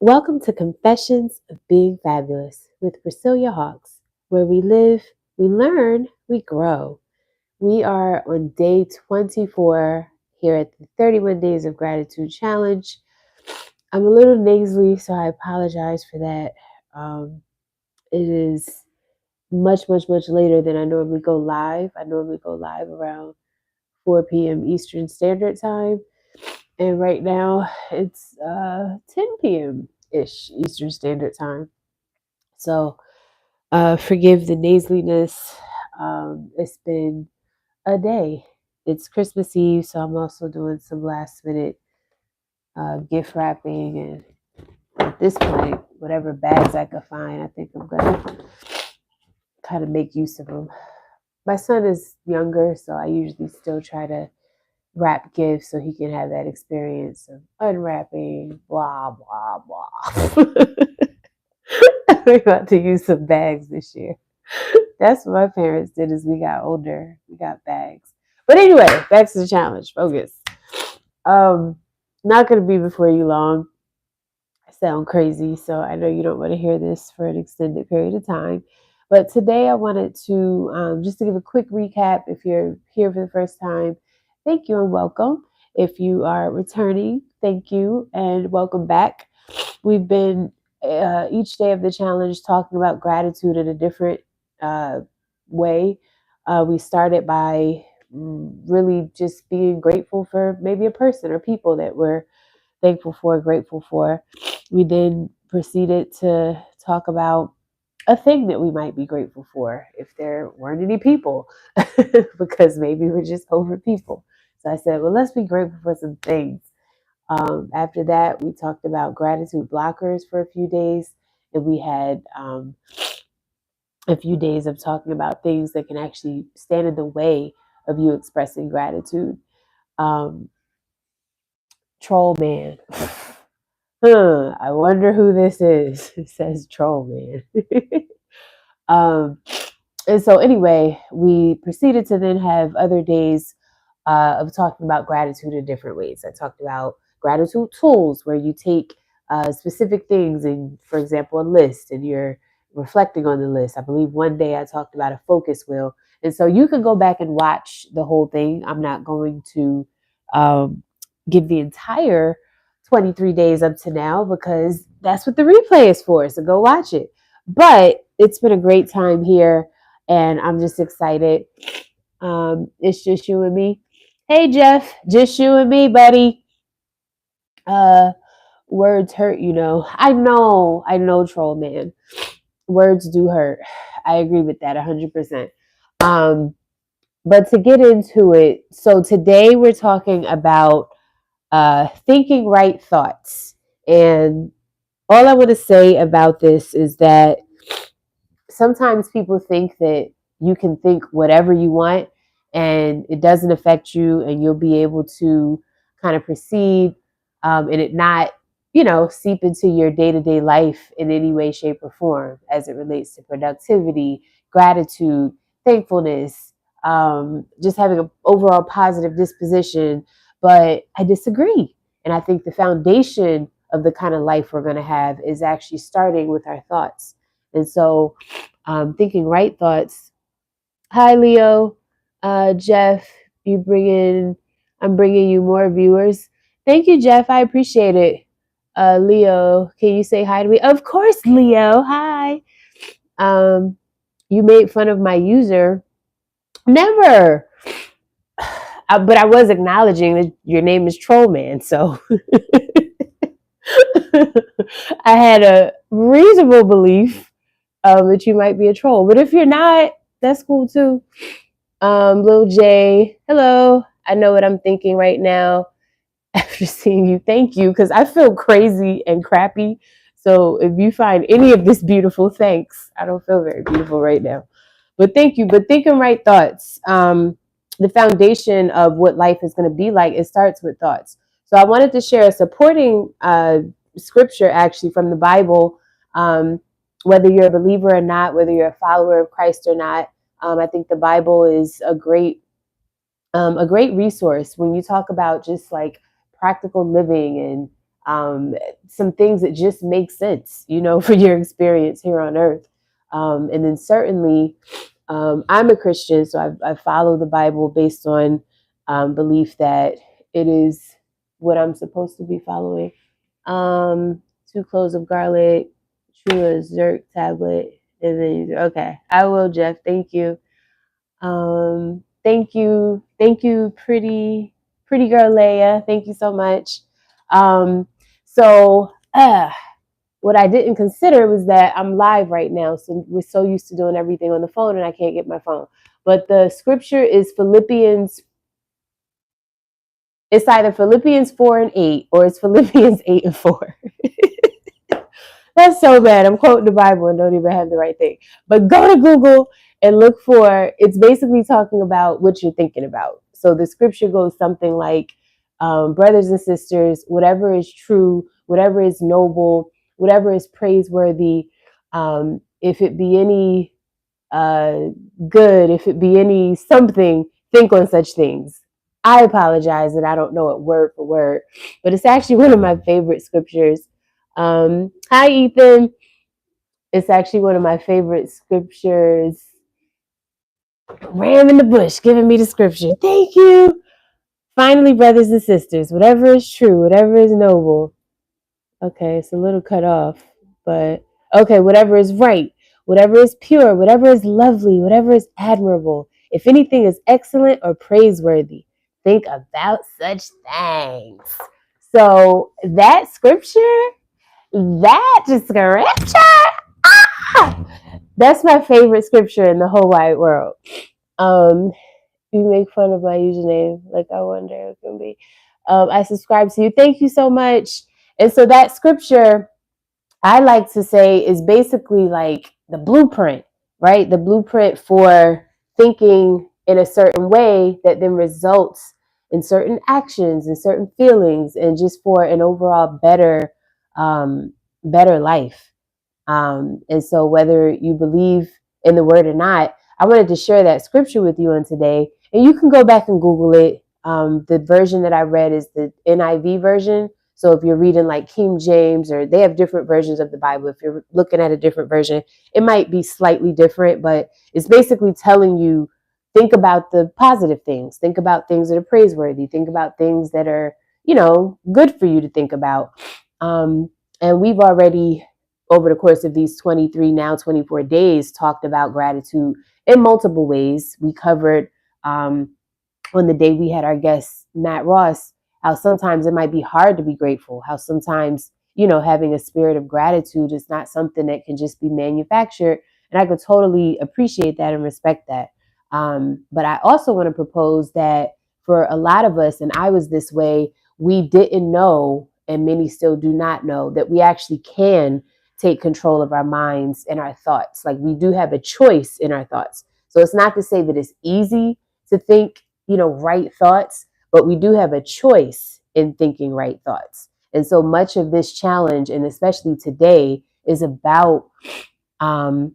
Welcome to Confessions of Being Fabulous with Priscilla Hawks, where we live, we learn, we grow. We are on day 24 here at the 31 Days of Gratitude Challenge. I'm a little nasally, so I apologize for that. It is much later than I normally go live. I normally go live around 4 p.m. Eastern Standard Time. And right now it's 10 p.m. ish Eastern Standard Time. So forgive the nasaliness. It's been a day. It's Christmas Eve, so I'm also doing some last minute gift wrapping. And at this point, whatever bags I could find, I think I'm going to kind of make use of them. My son is younger, so I usually still try to wrap gifts so he can have that experience of unwrapping, blah, blah, blah. We're about to use some bags this year. That's what my parents did as we got older. We got bags. But anyway, back to the challenge. Focus. Um, Not gonna be before you long. I sound crazy, so I know you don't want to hear this for an extended period of time. But today I wanted to just to give a quick recap. If you're here for the first time, thank you and welcome. If you are returning, thank you and welcome back. We've been each day of the challenge talking about gratitude in a different uh, way. We started by really just being grateful for maybe a person or people that we're thankful for, grateful for. We then proceeded to talk about a thing that we might be grateful for if there weren't any people, because maybe we're just over people. So I said, well, let's be grateful for some things. After that, we talked about gratitude blockers for a few days, and we had a few days of talking about things that can actually stand in the way of you expressing gratitude. Um, Troll man. I wonder who this is. It says troll man. um, and so, anyway, we proceeded to then have other days of talking about gratitude in different ways. I talked about gratitude tools where you take specific things and, for example, a list and you're reflecting on the list. I believe one day I talked about a focus wheel. And so you can go back and watch the whole thing. I'm not going to um, give the entire 23 days up to now because that's what the replay is for. So go watch it. But it's been a great time here and I'm just excited. It's just you and me. Hey Jeff, just you and me, buddy. Uh, Words hurt, you know. I know, troll man. Words do hurt. I agree with that 100%. Um, but to get into it, so today we're talking about thinking right thoughts. And all I want to say about this is that sometimes people think that you can think whatever you want and it doesn't affect you and you'll be able to kind of proceed and it not seep into your day-to-day life in any way, shape, or form as it relates to productivity, gratitude, thankfulness, just having an overall positive disposition. But I disagree, and I think the foundation of the kind of life we're going to have is actually starting with our thoughts. And so thinking right thoughts. Hi, Leo. Jeff, I'm bringing you more viewers. Thank you, Jeff. I appreciate it. Leo, can you say hi to me? Of course, Leo. Hi. Um, you made fun of my user. Never. But I was acknowledging that your name is Trollman. So I had a reasonable belief that you might be a troll. But if you're not, that's cool too. Lil J, hello. I know what I'm thinking right now after seeing you. Thank you, because I feel crazy and crappy. So if you find any of this beautiful, thanks. I don't feel very beautiful right now. But thank you. But thinking right thoughts. The foundation of what life is going to be like, it starts with thoughts. So I wanted to share a supporting scripture actually from the Bible. Whether you're a believer or not, whether you're a follower of Christ or not, I think the Bible is a great resource when you talk about just like practical living and some things that just make sense, for your experience here on earth. And then certainly, I'm a Christian, so I follow the Bible based on belief that it is what I'm supposed to be following. 2 cloves of garlic, chew a Zerk tablet, and then okay, I will, Jeff. Thank you. Thank you, pretty girl Leia. Thank you so much. So what I didn't consider was that I'm live right now. So we're so used to doing everything on the phone and I can't get my phone. But the scripture is Philippians. It's either Philippians 4:8 or it's Philippians 8:4. That's so bad. I'm quoting the Bible and don't even have the right thing. But go to Google and look for, it's basically talking about what you're thinking about. So the scripture goes something like, brothers and sisters, whatever is true, whatever is noble, whatever is praiseworthy, if it be any good, if it be any something, think on such things. I apologize that I don't know it word for word, but it's actually one of my favorite scriptures. Hi, Ethan. It's actually one of my favorite scriptures. Ram in the bush, giving me the scripture. Thank you. Finally, brothers and sisters, whatever is true, whatever is noble. Okay, it's a little cut off, but okay, whatever is right, whatever is pure, whatever is lovely, whatever is admirable, if anything is excellent or praiseworthy, think about such things. So that scripture, that's my favorite scripture in the whole wide world. You make fun of my username, like I wonder if it can be. I subscribe to you. Thank you so much. And so that scripture, I like to say, is basically like the blueprint, right? The blueprint for thinking in a certain way that then results in certain actions and certain feelings, and just for an overall better life. And so whether you believe in the word or not, I wanted to share that scripture with you on today. And you can go back and Google it. The version that I read is the NIV version. So if you're reading like King James, or they have different versions of the Bible, if you're looking at a different version, it might be slightly different, but it's basically telling you, think about the positive things, think about things that are praiseworthy, think about things that are, good for you to think about. And we've already, over the course of these 23, now 24 days, talked about gratitude in multiple ways. We covered on the day we had our guest, Matt Ross, how sometimes it might be hard to be grateful, how sometimes, having a spirit of gratitude is not something that can just be manufactured. And I could totally appreciate that and respect that. But I also want to propose that for a lot of us, and I was this way, we didn't know, and many still do not know, that we actually can take control of our minds and our thoughts. Like, we do have a choice in our thoughts. So it's not to say that it's easy to think, right thoughts, but we do have a choice in thinking right thoughts. And so much of this challenge, and especially today, is about the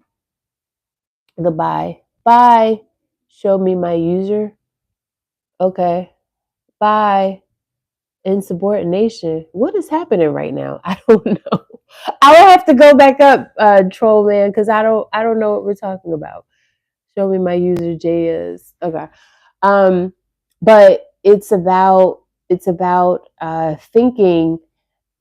bye. Show me my user. Okay. Bye. Insubordination. What is happening right now? I don't know. I will have to go back up, troll man, because I don't know what we're talking about. Show me my user J is okay. But it's about thinking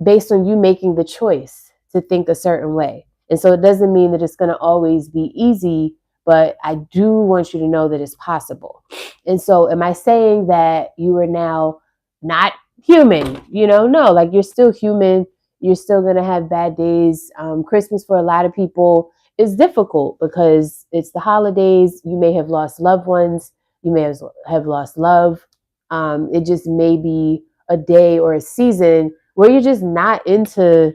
based on you making the choice to think a certain way. And so it doesn't mean that it's going to always be easy, but I do want you to know that it's possible. And so am I saying that you are now not human? No, like, you're still human. You're still going to have bad days. Christmas for a lot of people is difficult because it's the holidays. You may have lost loved ones. You may have lost love. It just may be a day or a season where you're just not into,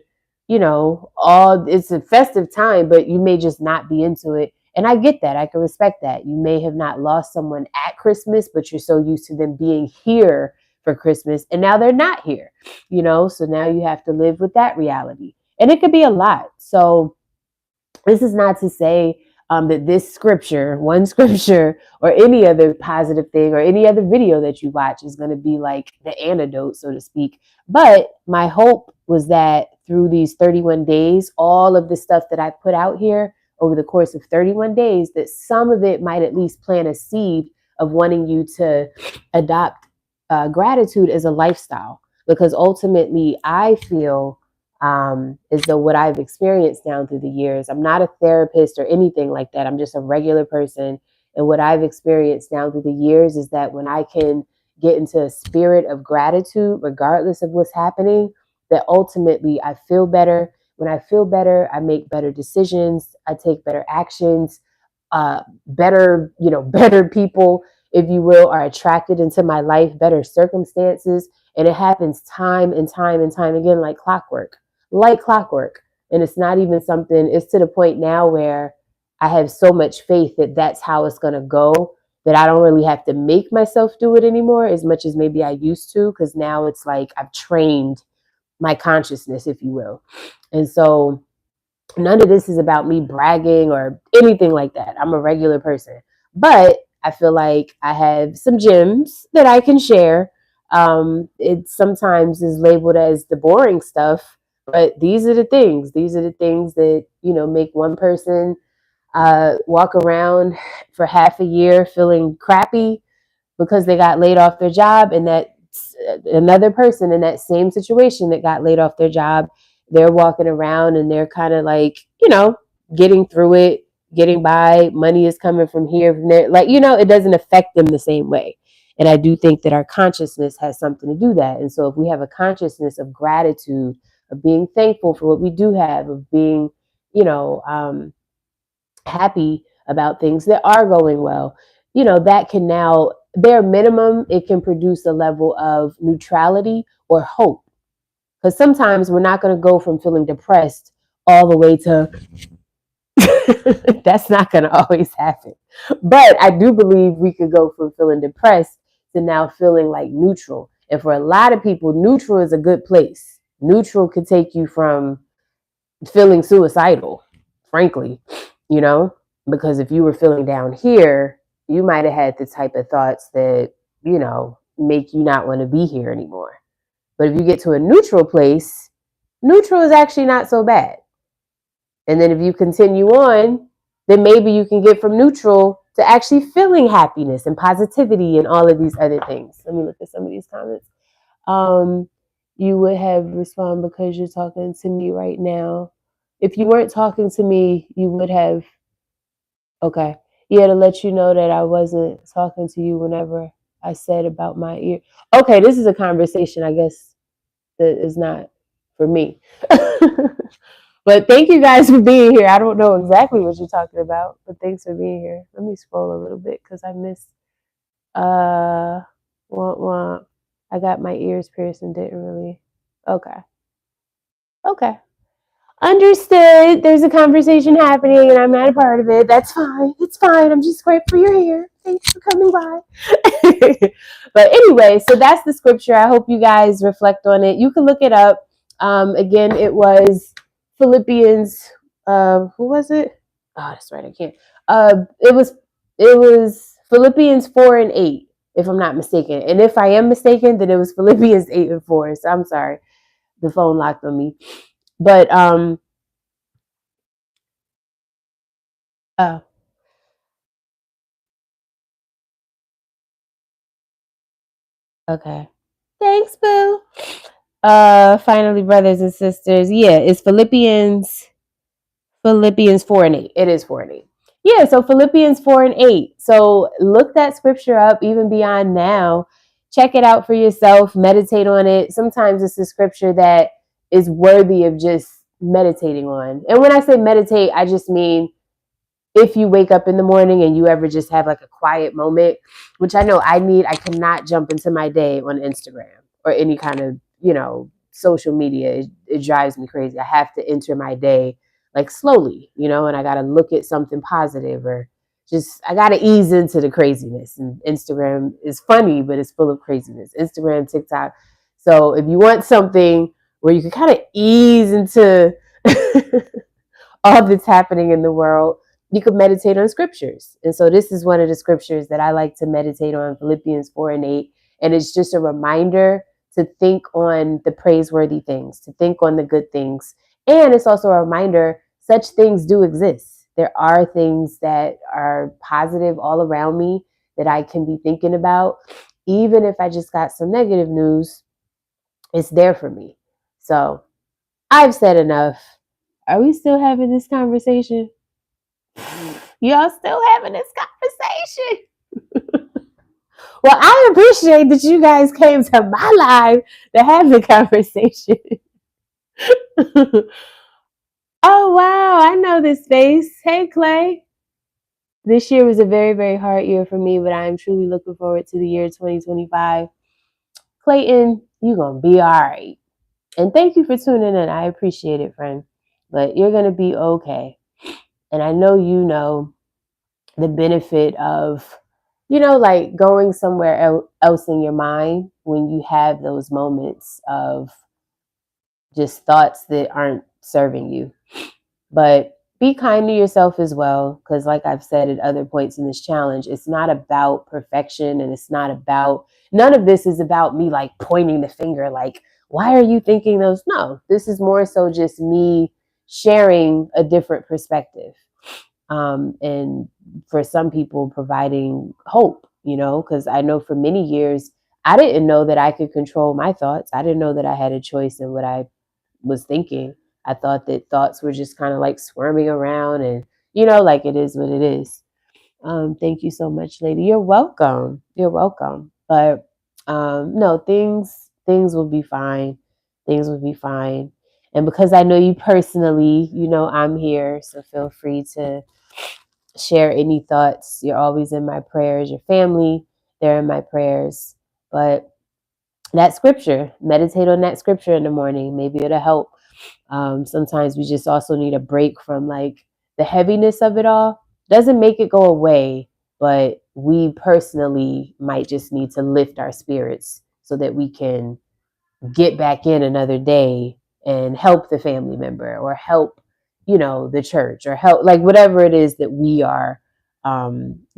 it's a festive time, but you may just not be into it. And I get that. I can respect that. You may have not lost someone at Christmas, but you're so used to them being here for Christmas, and now they're not here, so now you have to live with that reality. And it could be a lot. So this is not to say that this scripture, one scripture, or any other positive thing or any other video that you watch is going to be like the antidote, so to speak. But my hope was that through these 31 days, all of the stuff that I put out here over the course of 31 days, that some of it might at least plant a seed of wanting you to adopt gratitude as a lifestyle. Because ultimately, I feel as though what I've experienced down through the years, I'm not a therapist or anything like that. I'm just a regular person. And what I've experienced down through the years is that when I can get into a spirit of gratitude, regardless of what's happening, that ultimately I feel better. When I feel better, I make better decisions. I take better actions. Better, better people, if you will, are attracted into my life, better circumstances. And it happens time and time and time again, like clockwork, like clockwork. And it's not even something, it's to the point now where I have so much faith that that's how it's going to go, that I don't really have to make myself do it anymore as much as maybe I used to. Because now it's like I've trained my consciousness, if you will. And so none of this is about me bragging or anything like that. I'm a regular person. But I feel like I have some gems that I can share. It sometimes is labeled as the boring stuff, but these are the things. These are the things that, make one person walk around for half a year feeling crappy because they got laid off their job, and that another person in that same situation that got laid off their job, they're walking around and they're kind of like, getting through it, getting by, money is coming from here, from there. Like, it doesn't affect them the same way. And I do think that our consciousness has something to do that. And so if we have a consciousness of gratitude, of being thankful for what we do have, of being, happy about things that are going well, that can now, bare minimum, it can produce a level of neutrality or hope. Because sometimes we're not going to go from feeling depressed all the way to that's not going to always happen. But I do believe we could go from feeling depressed to now feeling like neutral. And for a lot of people, neutral is a good place. Neutral could take you from feeling suicidal, frankly, because if you were feeling down here, you might have had the type of thoughts that, make you not want to be here anymore. But if you get to a neutral place, neutral is actually not so bad. And then if you continue on, then maybe you can get from neutral to actually feeling happiness and positivity and all of these other things. Let me look at some of these comments. You would have responded because you're talking to me right now. If you weren't talking to me, you would have. Okay. Yeah, to let you know that I wasn't talking to you whenever I said about my ear. Okay, this is a conversation, I guess, that is not for me. But thank you guys for being here. I don't know exactly what you're talking about, but thanks for being here. Let me scroll a little bit because I missed womp womp. I got my ears pierced and didn't really. Okay. Okay. Understood. There's a conversation happening and I'm not a part of it. That's fine. It's fine. I'm just grateful you're here. Thanks for coming by. But anyway, so that's the scripture. I hope you guys reflect on it. You can look it up. Again, it was Philippians. Who was it? Oh, that's right. I can't. It was Philippians 4:8, if I'm not mistaken. And if I am mistaken, then it was Philippians 8:4. So I'm sorry. The phone locked on me. But oh, okay. Thanks, Boo. Finally, brothers and sisters. Yeah, it's Philippians 4:8. It is 4:8. Yeah, so Philippians 4:8. So look that scripture up even beyond now. Check it out for yourself. Meditate on it. Sometimes it's a scripture that is worthy of just meditating on. And when I say meditate, I just mean if you wake up in the morning and you ever just have like a quiet moment, which I know I cannot jump into my day on Instagram or any kind of, social media. It drives me crazy. I have to enter my day like slowly, and I got to look at something positive or just, I got to ease into the craziness. And Instagram is funny, but it's full of craziness. Instagram, TikTok. So if you want something where you can kind of ease into all that's happening in the world, you could meditate on scriptures. And so this is one of the scriptures that I like to meditate on, Philippians 4:8. And it's just a reminder to think on the praiseworthy things, to think on the good things. And it's also a reminder such things do exist. There are things that are positive all around me that I can be thinking about. Even if I just got some negative news, it's there for me. So I've said enough. Are we still having this conversation? Y'all still having this conversation? Well, I appreciate that you guys came to my live to have the conversation. Oh, wow. I know this face. Hey, Clay. This year was a very, very hard year for me, but I am truly looking forward to the year 2025. Clayton, you're going to be all right. And thank you for tuning in. I appreciate it, friend. But you're going to be okay. And I know you know the benefit of, like going somewhere else in your mind when you have those moments of just thoughts that aren't serving you. But be kind to yourself as well, because like I've said at other points in this challenge, it's not about perfection, and it's not about, none of this is about me like pointing the finger like, why are you thinking those? No, this is more so just me sharing a different perspective. And for some people providing hope, because I know for many years, I didn't know that I could control my thoughts. I didn't know that I had a choice in what I was thinking. I thought that thoughts were just kind of like squirming around, and like it is what it is. Thank you so much, lady. You're welcome. You're welcome. But no, things will be fine. Things will be fine. And because I know you personally, I'm here, so feel free to share any thoughts. You're always in my prayers. Your family, they're in my prayers. But that scripture, meditate on that scripture in the morning. Maybe it'll help. Sometimes we just also need a break from like the heaviness of it all. Doesn't make it go away, but we personally might just need to lift our spirits so that we can get back in another day and help the family member, or help, the church, or help like whatever it is that we are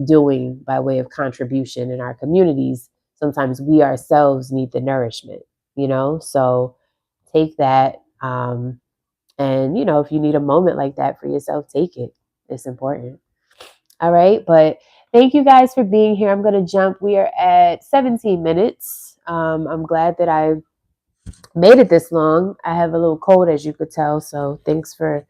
doing by way of contribution in our communities. Sometimes we ourselves need the nourishment, so take that. And if you need a moment like that for yourself, take it. It's important. All right. But thank you guys for being here. I'm going to jump. We are at 17 minutes. I'm glad that I made it this long. I have a little cold, as you could tell. So thanks for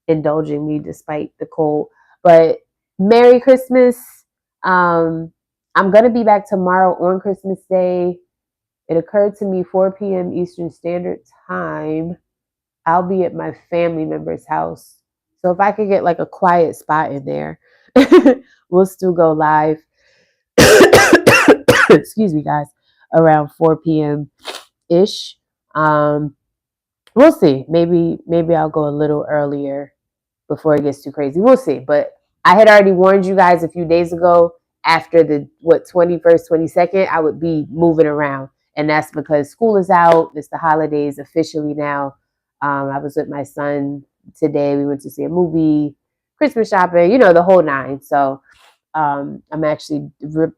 indulging me despite the cold. But Merry Christmas. I'm going to be back tomorrow on Christmas Day. It occurred to me 4 p.m. Eastern Standard Time. I'll be at my family member's house. So if I could get like a quiet spot in there, we'll still go live. Excuse me, guys, around 4 p.m. ish. We'll see. Maybe I'll go a little earlier before it gets too crazy. We'll see. But I had already warned you guys a few days ago, after the 21st, 22nd, I would be moving around. And that's because school is out. It's the holidays officially now. I was with my son today. We went to see a movie, Christmas shopping, the whole nine. So I'm actually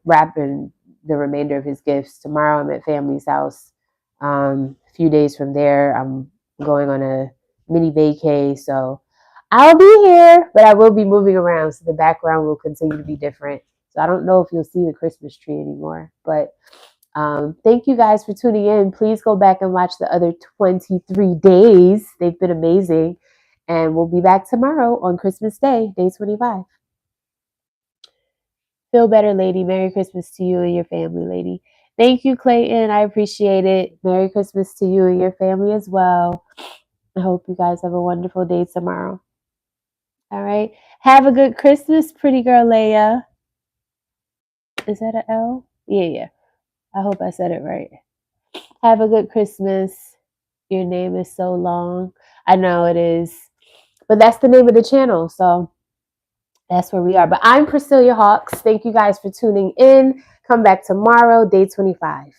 wrapping the remainder of his gifts. Tomorrow I'm at family's house. A few days from there, I'm going on a mini vacay. So I'll be here, but I will be moving around. So the background will continue to be different. So I don't know if you'll see the Christmas tree anymore. But thank you guys for tuning in. Please go back and watch the other 23 days. They've been amazing. And we'll be back tomorrow on Christmas Day, day 25. Feel better, lady. Merry Christmas to you and your family, lady. Thank you, Clayton. I appreciate it. Merry Christmas to you and your family as well. I hope you guys have a wonderful day tomorrow. All right. Have a good Christmas, pretty girl Leia. Is that an L? Yeah. I hope I said it right. Have a good Christmas. Your name is so long. I know it is. But that's the name of the channel. So that's where we are. But I'm Priscilla Hawks. Thank you guys for tuning in. Come back tomorrow, day 25.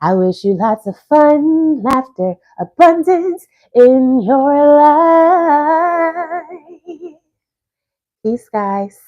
I wish you lots of fun, laughter, abundance in your life. Peace, guys.